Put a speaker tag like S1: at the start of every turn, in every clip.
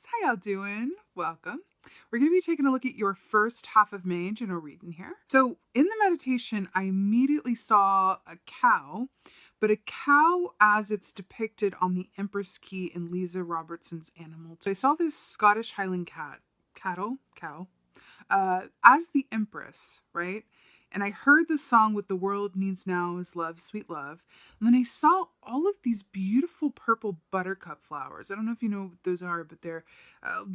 S1: How y'all doing? Welcome. We're going to be taking a look at your first half of May general reading here. So in the meditation, I immediately saw a cow, but a cow as it's depicted on the Empress Key in Lisa Robertson's Animal. So I saw this Scottish Highland cow, as the Empress, right? And I heard the song "What the World Needs Now Is Love, Sweet Love." And then I saw all of these beautiful purple buttercup flowers. I don't know if you know what those are, but there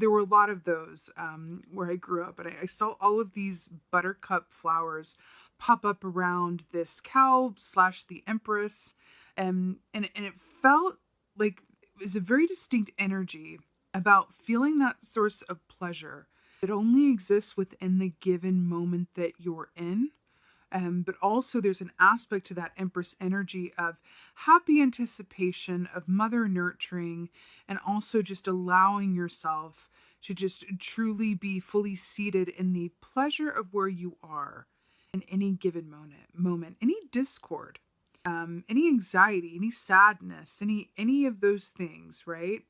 S1: were a lot of those where I grew up. And I saw all of these buttercup flowers pop up around this cow / the Empress. And it felt like it was a very distinct energy about feeling that source of pleasure that only exists within the given moment that you're in. But also there's an aspect to that Empress energy of happy anticipation, of mother nurturing, and also just allowing yourself to just truly be fully seated in the pleasure of where you are in any given moment, any discord, any anxiety, any sadness, any of those things, right?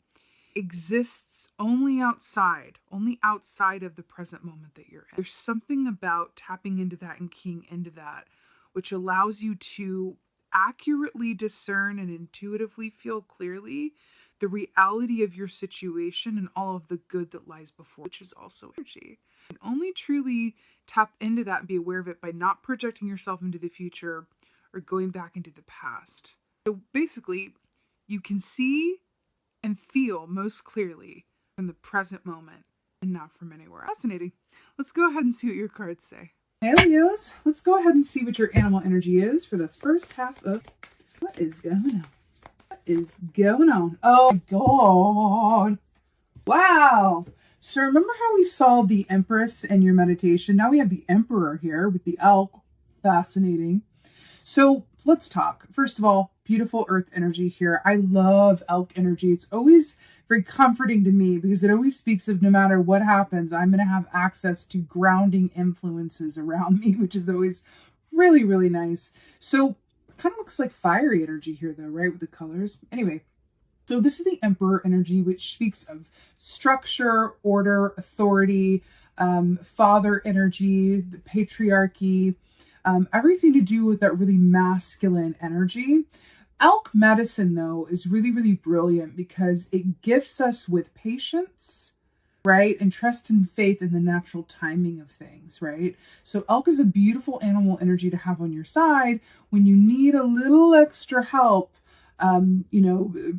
S1: Exists only outside of the present moment that you're in. There's something about tapping into that and keying into that, which allows you to accurately discern and intuitively feel clearly the reality of your situation and all of the good that lies before, which is also energy. And only truly tap into that and be aware of it by not projecting yourself into the future or going back into the past. So basically, you can see and feel most clearly from the present moment and not from anywhere. Fascinating. Let's go ahead and see what your cards say. Hey Leos, let's go ahead and see what your animal energy is for the first half of what is going on. What is going on? Oh my God. Wow. So remember how we saw the Empress in your meditation? Now we have the Emperor here with the elk. Fascinating. So let's talk. First of all, beautiful earth energy here. I love elk energy. It's always very comforting to me because it always speaks of no matter what happens, I'm going to have access to grounding influences around me, which is always really, really nice. So kind of looks like fiery energy here though, right? With the colors. Anyway, so this is the Emperor energy, which speaks of structure, order, authority, father energy, the patriarchy, everything to do with that really masculine energy. Elk medicine, though, is really, really brilliant because it gifts us with patience, right? And trust and faith in the natural timing of things, right? So elk is a beautiful animal energy to have on your side when you need a little extra help,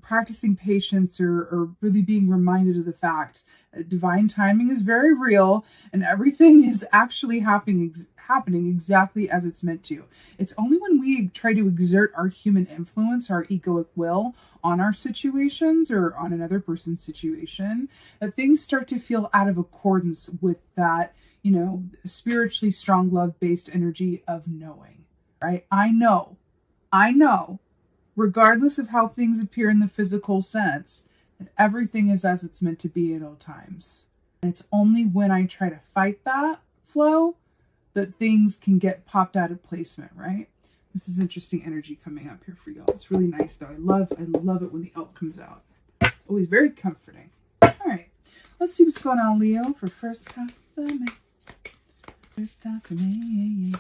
S1: practicing patience or really being reminded of the fact that divine timing is very real and everything is actually happening exactly as it's meant to. It's only when we try to exert our human influence, our egoic will on our situations or on another person's situation, that things start to feel out of accordance with that, spiritually strong love-based energy of knowing, right? I know, regardless of how things appear in the physical sense, that everything is as it's meant to be at all times. And it's only when I try to fight that flow that things can get popped out of placement, right? This is interesting energy coming up here for y'all. It's really nice though. I love it when the elk comes out. It's always very comforting. All right, let's see what's going on, Leo, for first half of May. First half of May.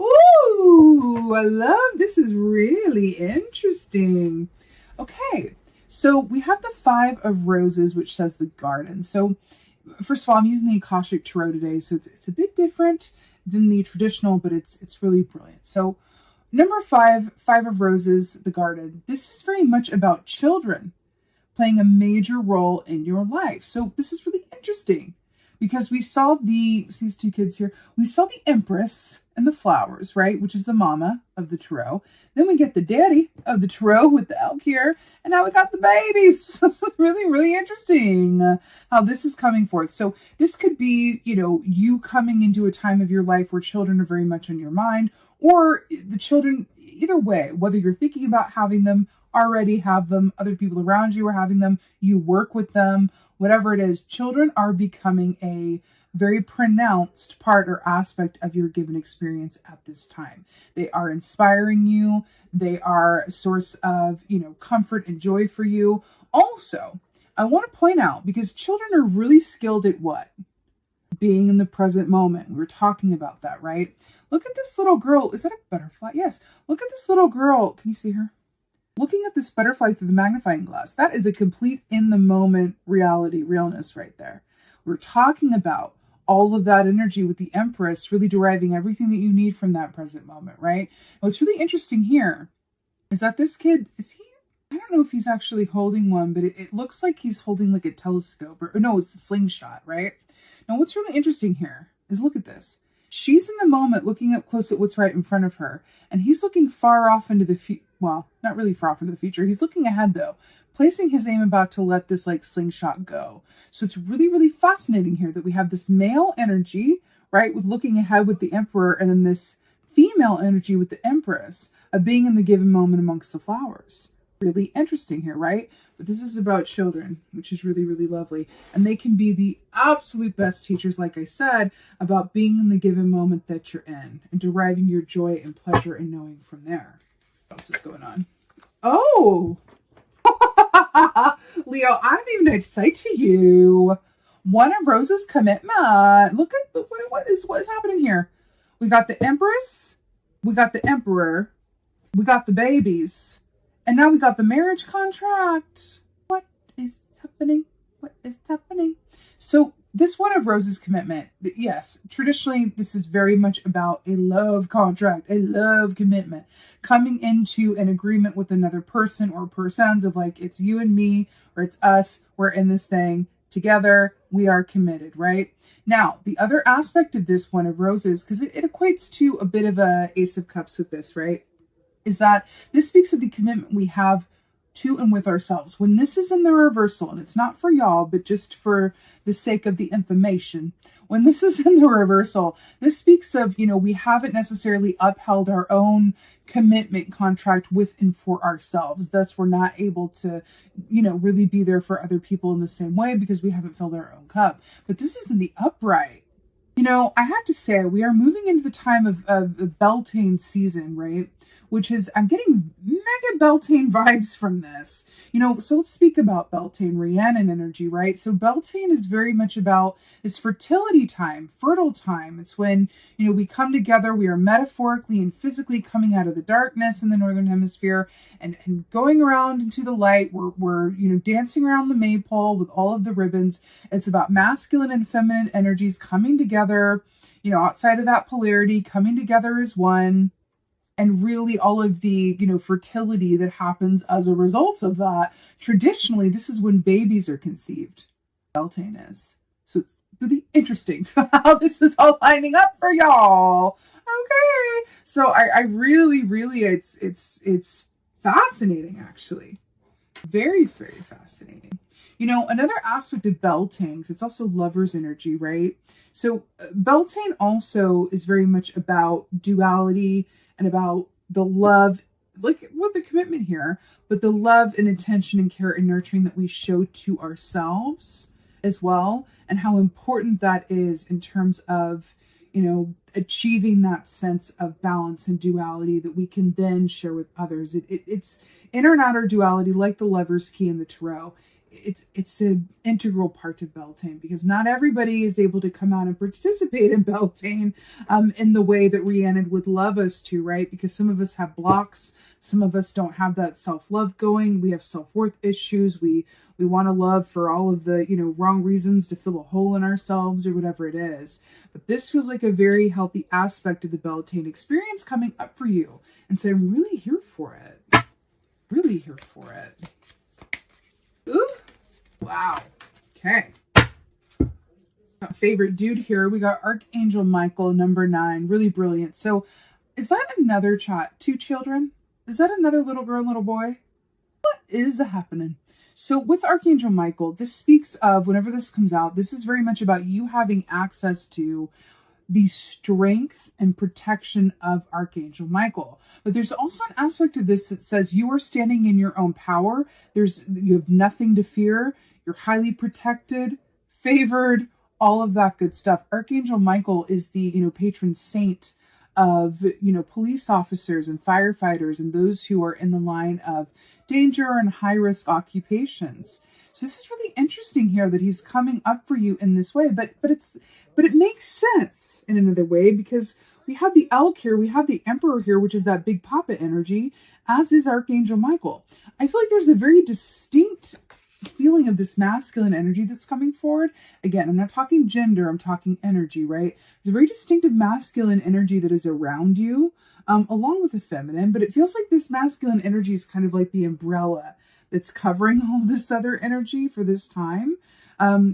S1: Ooh, I love this. Is really interesting. Okay, so we have the 5 of Roses, which says the garden. So first of all, I'm using the Akashic Tarot today, so it's a bit different than the traditional, but it's really brilliant. So number 5 of Roses, the garden. This is very much about children playing a major role in your life. So this is really interesting because we saw these 2 kids here. We saw the Empress and the flowers, right? Which is the mama of the tarot. Then we get the daddy of the tarot with the elk here. And now we got the babies. This is really, really interesting how this is coming forth. So this could be, you coming into a time of your life where children are very much on your mind, or the children, either way, whether you're thinking about having them, already have them, other people around you are having them, you work with them, whatever it is, children are becoming a very pronounced part or aspect of your given experience at this time. They are inspiring you. They are a source of, comfort and joy for you. Also, I want to point out, because children are really skilled at what? Being in the present moment. We were talking about that, right? Look at this little girl. Is that a butterfly? Yes. Look at this little girl. Can you see her? Looking at this butterfly through the magnifying glass. That is a complete in the moment reality, realness right there. We're talking about all of that energy with the Empress really deriving everything that you need from that present moment, right? And what's really interesting here is that this kid, I don't know if he's actually holding one, but it looks like he's holding like a telescope or no, it's a slingshot, right? Now, what's really interesting here is look at this. She's in the moment looking up close at what's right in front of her, and he's looking far off into the future. Well, not really far off into the future. He's looking ahead though, placing his aim about to let this like slingshot go. So it's really, really fascinating here that we have this male energy, right, with looking ahead with the Emperor, and then this female energy with the Empress of being in the given moment amongst the flowers. Really interesting here, right? But this is about children, which is really, really lovely. And they can be the absolute best teachers, like I said, about being in the given moment that you're in and deriving your joy and pleasure and knowing from there. What else is going on? Oh! Leo, I don't even know what to say to you. One of Rose's commitment. Look at what is happening here. We got the Empress, we got the Emperor, we got the babies, and now we got the marriage contract. What is happening? What is happening? So this One of Rose's commitment, yes, traditionally this is very much about a love contract, a love commitment, coming into an agreement with another person or persons of like, it's you and me, or it's us, we're in this thing together, we are committed, right? Now, the other aspect of this One of Roses, because it equates to a bit of a Ace of Cups with this, right? Is that this speaks of the commitment we have to and with ourselves. When this is in the reversal, and it's not for y'all, but just for the sake of the information, when this is in the reversal, this speaks of, we haven't necessarily upheld our own commitment contract with and for ourselves. Thus, we're not able to, really be there for other people in the same way because we haven't filled our own cup. But this is in the upright. I have to say, we are moving into the time of the Beltane season, right? Which is, I'm getting mega Beltane vibes from this. So let's speak about Beltane, Rhiannon energy, right? So Beltane is very much about, it's fertility time, fertile time. It's when, we come together, we are metaphorically and physically coming out of the darkness in the Northern Hemisphere and going around into the light. We're dancing around the maypole with all of the ribbons. It's about masculine and feminine energies coming together, outside of that polarity, coming together as one. And really all of the, fertility that happens as a result of that. Traditionally, this is when babies are conceived. Beltane is. So it's really interesting how this is all lining up for y'all. Okay. So I really, it's fascinating, actually. Very, very fascinating. Another aspect of Beltane, it's also lover's energy, right? So Beltane also is very much about duality and about the love, like with the commitment here, but the love and attention and care and nurturing that we show to ourselves as well, and how important that is in terms of, achieving that sense of balance and duality that we can then share with others. It's inner and outer duality, like the Lover's Key in the Tarot. It's an integral part of Beltane, because not everybody is able to come out and participate in Beltane in the way that Rhiannon would love us to, right? Because some of us have blocks, some of us don't have that self-love going, we have self-worth issues, we want to love for all of the wrong reasons to fill a hole in ourselves or whatever it is. But this feels like a very healthy aspect of the Beltane experience coming up for you, and so I'm really here for it. Really here for it. Ooh. Wow. Okay. Favorite dude here. We got Archangel Michael, number 9. Really brilliant. So is that another two children? Is that another little girl and little boy? What is happening? So with Archangel Michael, this speaks of, whenever this comes out, this is very much about you having access to the strength and protection of Archangel Michael. But there's also an aspect of this that says you are standing in your own power. You have nothing to fear. You're highly protected, favored, all of that good stuff. Archangel Michael is the, patron saint of, police officers and firefighters and those who are in the line of danger and high risk occupations. So this is really interesting here that he's coming up for you in this way, but it makes sense in another way, because we have the elk here, we have the emperor here, which is that big papa energy, as is Archangel Michael. I feel like there's a very distinct feeling of this masculine energy that's coming forward. Again, I'm not talking gender, I'm talking energy, right? There's a very distinctive masculine energy that is around you, along with the feminine, but it feels like this masculine energy is kind of like the umbrella that's covering all this other energy for this time,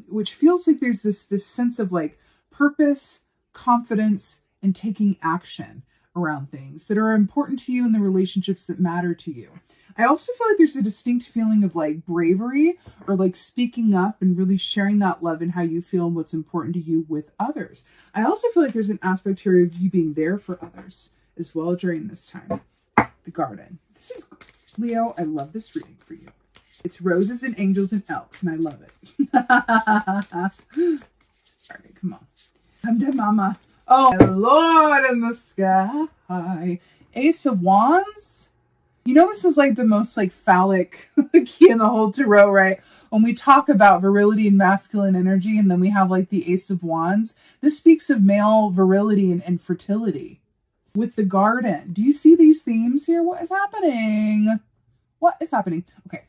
S1: which feels like there's this sense of like purpose, confidence, and taking action around things that are important to you in the relationships that matter to you. I also feel like there's a distinct feeling of like bravery, or like speaking up and really sharing that love and how you feel and what's important to you with others. I also feel like there's an aspect here of you being there for others as well during this time. The Garden. This is Leo, I love this reading for you. It's roses and angels and elks, and I love it. All right, come on. Come to mama. Oh, my Lord in the sky. Ace of Wands. You know, this is like the most like phallic key in the whole tarot, right? When we talk about virility and masculine energy, and then we have like the Ace of Wands, this speaks of male virility and fertility. With the Garden, do you see these themes here? What is happening? What is happening? Okay,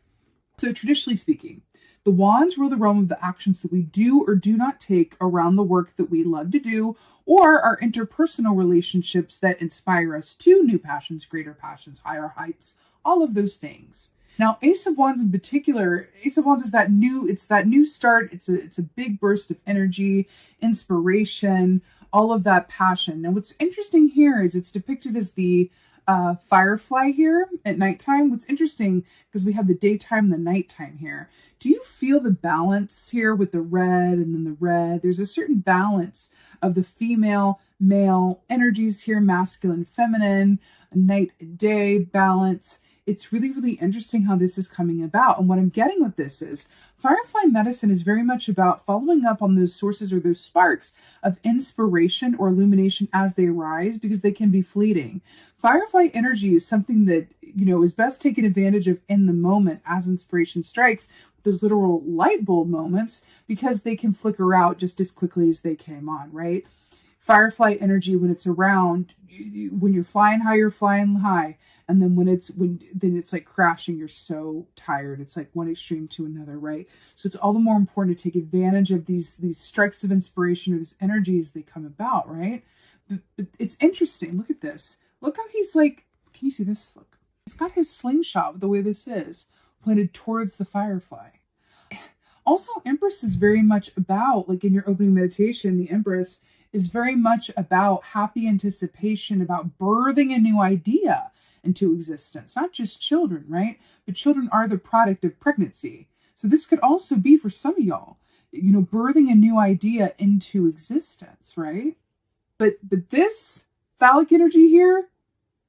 S1: so traditionally speaking, the wands rule the realm of the actions that we do or do not take around the work that we love to do, or our interpersonal relationships that inspire us to new passions, greater passions, higher heights, all of those things. Now, Ace of Wands in particular, Ace of Wands is that new start. It's a big burst of energy, inspiration, all of that passion. Now, what's interesting here is it's depicted as the firefly here at nighttime. What's interesting, because we have the daytime and the nighttime here. Do you feel the balance here with the red and then the red? There's a certain balance of the female, male energies here, masculine, feminine, night, day balance. It's really, really interesting how this is coming about. And what I'm getting with this is firefly medicine is very much about following up on those sources or those sparks of inspiration or illumination as they arise, because they can be fleeting. Firefly energy is something that, you know, is best taken advantage of in the moment as inspiration strikes, those literal light bulb moments, because they can flicker out just as quickly as they came on, right? Firefly energy, when it's around, when you're flying high, you're flying high. And then then it's like crashing, you're so tired. It's like one extreme to another, right? So it's all the more important to take advantage of these strikes of inspiration or this energy as they come about, right? But it's interesting. Look at this. Look how he's like, can you see this? Look, he's got his slingshot the way this is pointed towards the firefly. Also, Empress is very much about, like in your opening meditation, the Empress is very much about happy anticipation, about birthing a new idea into existence. Not just children, right? But children are the product of pregnancy. So this could also be for some of y'all, you know, birthing a new idea into existence, right? But this phallic energy here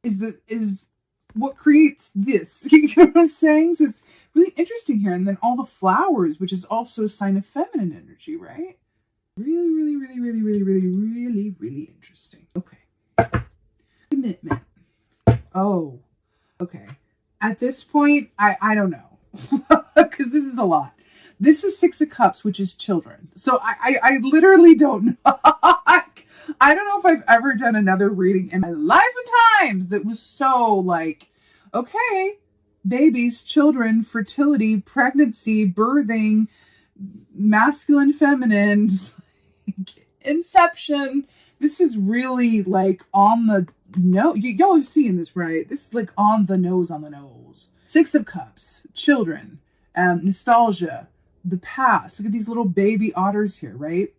S1: is what creates this. You know what I'm saying? So it's really interesting here. And then all the flowers, which is also a sign of feminine energy, right? Really, really, really, really, really, really, really, really interesting. Okay. Commitment. Oh, okay. At this point, I don't know, because this is a lot. This is Six of Cups, which is children. So I literally don't know. I don't know if I've ever done another reading in my life and times that was so like, okay, babies, children, fertility, pregnancy, birthing, masculine, feminine, inception. This is really like on the nose. Y'all are seeing this, right? This is like on the nose, on the nose. Six of Cups, children, nostalgia, the past. Look at these little baby otters here, right?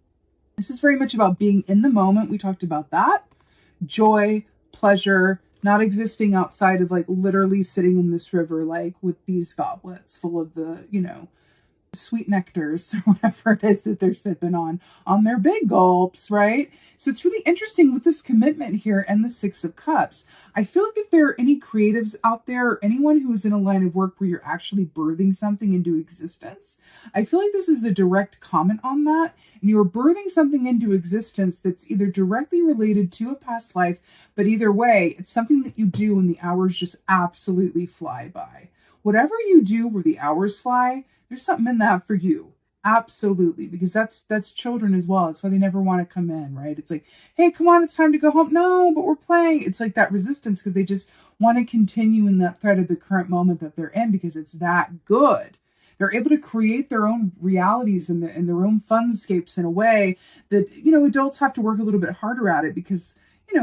S1: This is very much about being in the moment. We talked about that. Joy, pleasure, not existing outside of like literally sitting in this river, like with these goblets full of the, you know, sweet nectars or whatever it is that they're sipping on their big gulps, right? So it's really interesting with this commitment here and the Six of Cups. I feel like if there are any creatives out there, or anyone who is in a line of work where you're actually birthing something into existence, I feel like this is a direct comment on that. And you're birthing something into existence that's either directly related to a past life, but either way, it's something that you do when the hours just absolutely fly by. Whatever you do where the hours fly, There's something in that for you. Absolutely, because that's children as well. That's why they never want to come in, right? It's like, hey, come on, it's time to go home. No, but we're playing. It's like that resistance because they just want to continue in that thread of the current moment that they're in because it's that good. They're able to create their own realities and their own funscapes in a way that, adults have to work a little bit harder at it because,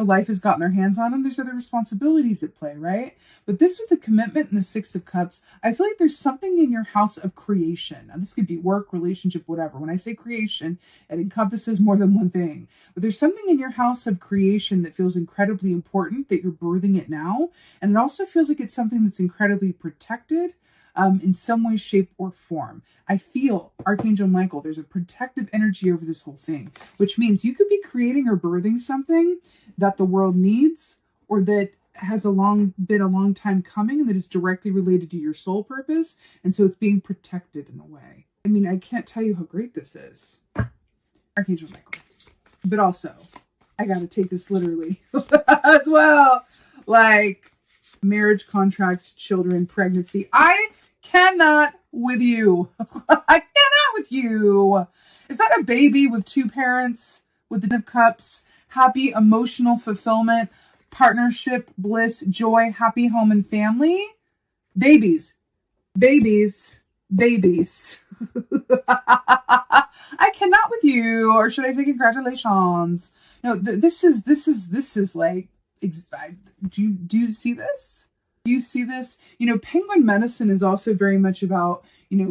S1: life has gotten their hands on them. There's other responsibilities at play, right? But this with the commitment and the Six of Cups, I feel like there's something in your house of creation. Now, this could be work, relationship, whatever. When I say creation, it encompasses more than one thing. But there's something in your house of creation that feels incredibly important, that you're birthing it now. And it also feels like it's something that's incredibly protected in some way, shape, or form. I feel, Archangel Michael, there's a protective energy over this whole thing, which means you could be creating or birthing something that the world needs or that has been a long time coming and that is directly related to your soul purpose. And so it's being protected in a way. I mean, I can't tell you how great this is. Archangel Michael. But also, I got to take this literally as well. Like marriage, contracts, children, pregnancy. I cannot with you. I cannot with you. Is that a baby with two parents with the Ten of Cups? Happy emotional fulfillment, partnership, bliss, joy, happy home and family? Babies. Babies. Babies. I cannot with you. Or should I say congratulations? No, this is like, do you see this? Do you see this? Penguin medicine is also very much about,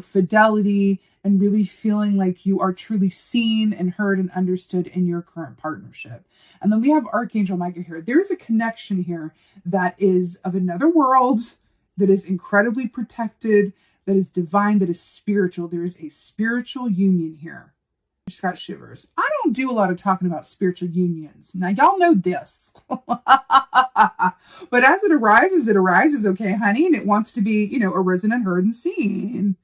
S1: fidelity and really feeling like you are truly seen and heard and understood in your current partnership. And then we have Archangel Michael here. There's a connection here that is of another world, that is incredibly protected, that is divine, that is spiritual. There is a spiritual union here. I just got shivers. I don't do a lot of talking about spiritual unions. Now, y'all know this. But as it arises, okay, honey? And it wants to be, arisen and heard and seen.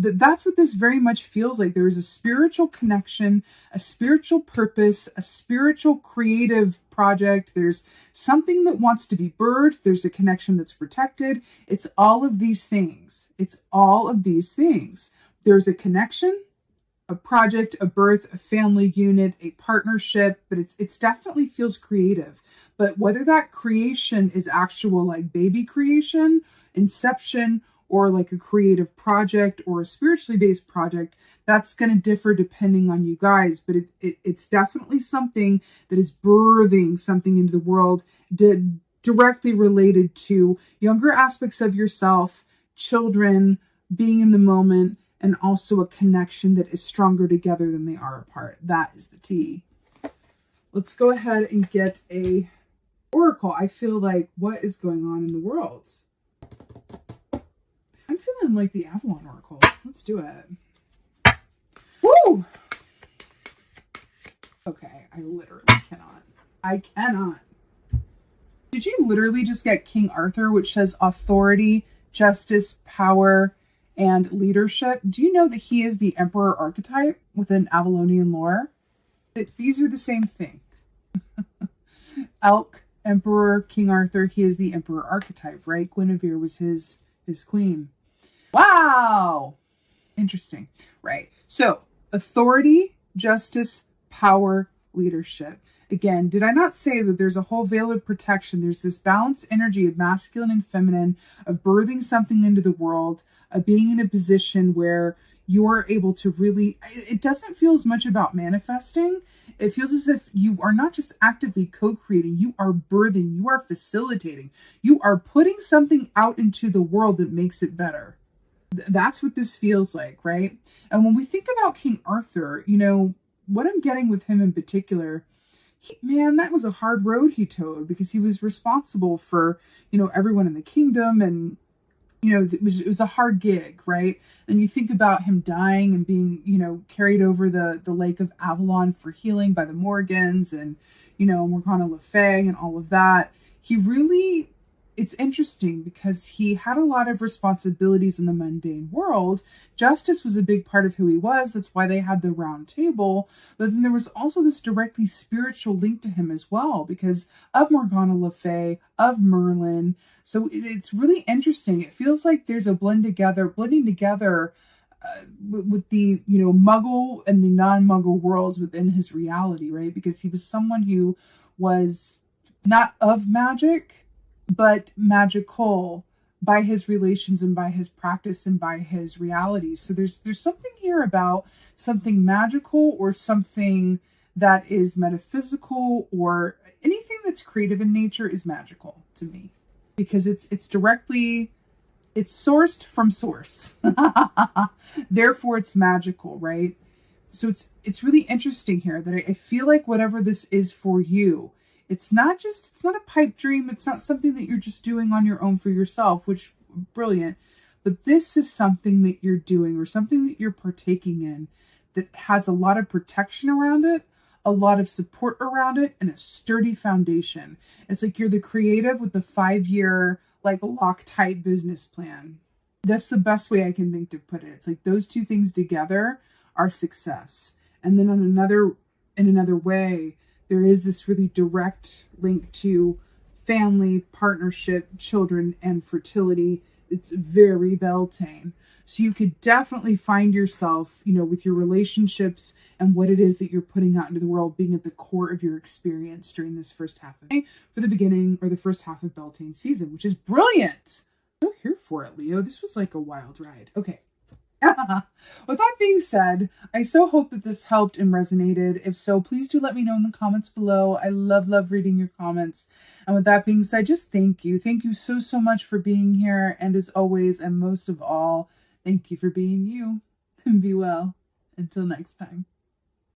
S1: That's what this very much feels like. There is a spiritual connection, a spiritual purpose, a spiritual creative project. There's something that wants to be birthed. There's a connection that's protected. It's all of these things. It's all of these things. There's a connection, a project, a birth, a family unit, a partnership, but it's definitely feels creative. But whether that creation is actual like baby creation, inception, or like a creative project or a spiritually based project, that's going to differ depending on you guys. But it's definitely something that is birthing something into the world directly related to younger aspects of yourself, children, being in the moment, and also a connection that is stronger together than they are apart. That is the tea. Let's go ahead and get a oracle. I feel like, what is going on in the world? I'm feeling like the Avalon Oracle. Let's do it. Woo! Okay, I literally cannot. I cannot. Did you literally just get King Arthur, which says authority, justice, power, and leadership? Do you know that he is the emperor archetype within Avalonian lore? These are the same thing. Elk, emperor, King Arthur, he is the emperor archetype, right? Guinevere was his queen. Wow. Interesting. Right. So authority, justice, power, leadership. Again, did I not say that there's a whole veil of protection? There's this balanced energy of masculine and feminine, of birthing something into the world, of being in a position where you're able to really, it doesn't feel as much about manifesting. It feels as if you are not just actively co-creating, you are birthing, you are facilitating, you are putting something out into the world that makes it better. That's what this feels like, right? And when we think about King Arthur, what I'm getting with him in particular, man, that was a hard road he towed because he was responsible for, everyone in the kingdom. And, it was a hard gig, right? And you think about him dying and being, carried over the Lake of Avalon for healing by the Morgans and, Morgana Le Fay and all of that. He really, it's interesting because he had a lot of responsibilities in the mundane world. Justice was a big part of who he was. That's why they had the round table. But then there was also this directly spiritual link to him as well because of Morgana Le Fay, of Merlin. So it's really interesting. It feels like there's a blending together with the, you know, Muggle and the non-Muggle worlds within his reality, right? Because he was someone who was not of magic, but magical by his relations and by his practice and by his reality. So there's something here about something magical or something that is metaphysical, or anything that's creative in nature is magical to me, because it's sourced from source. Therefore it's magical, right? So it's really interesting here that I feel like whatever this is for you, it's not a pipe dream. It's not something that you're just doing on your own for yourself, which brilliant. But this is something that you're doing, or something that you're partaking in, that has a lot of protection around it, a lot of support around it, and a sturdy foundation. It's like you're the creative with the 5-year like Loctite business plan. That's the best way I can think to put it. It's like those two things together are success. And then in another way, there is this really direct link to family, partnership, children, and fertility. It's very Beltane. So you could definitely find yourself, you know, with your relationships and what it is that you're putting out into the world being at the core of your experience during this first half of May, for the beginning or the first half of Beltane season, which is brilliant. I'm here for it, Leo. This was like a wild ride. Okay. With that being said, I so hope that this helped and resonated. If so, please do let me know in the comments below. I love reading your comments. And with that being said, just thank you. Thank you so much for being here. And as always, and most of all, thank you for being you. And be well. Until next time.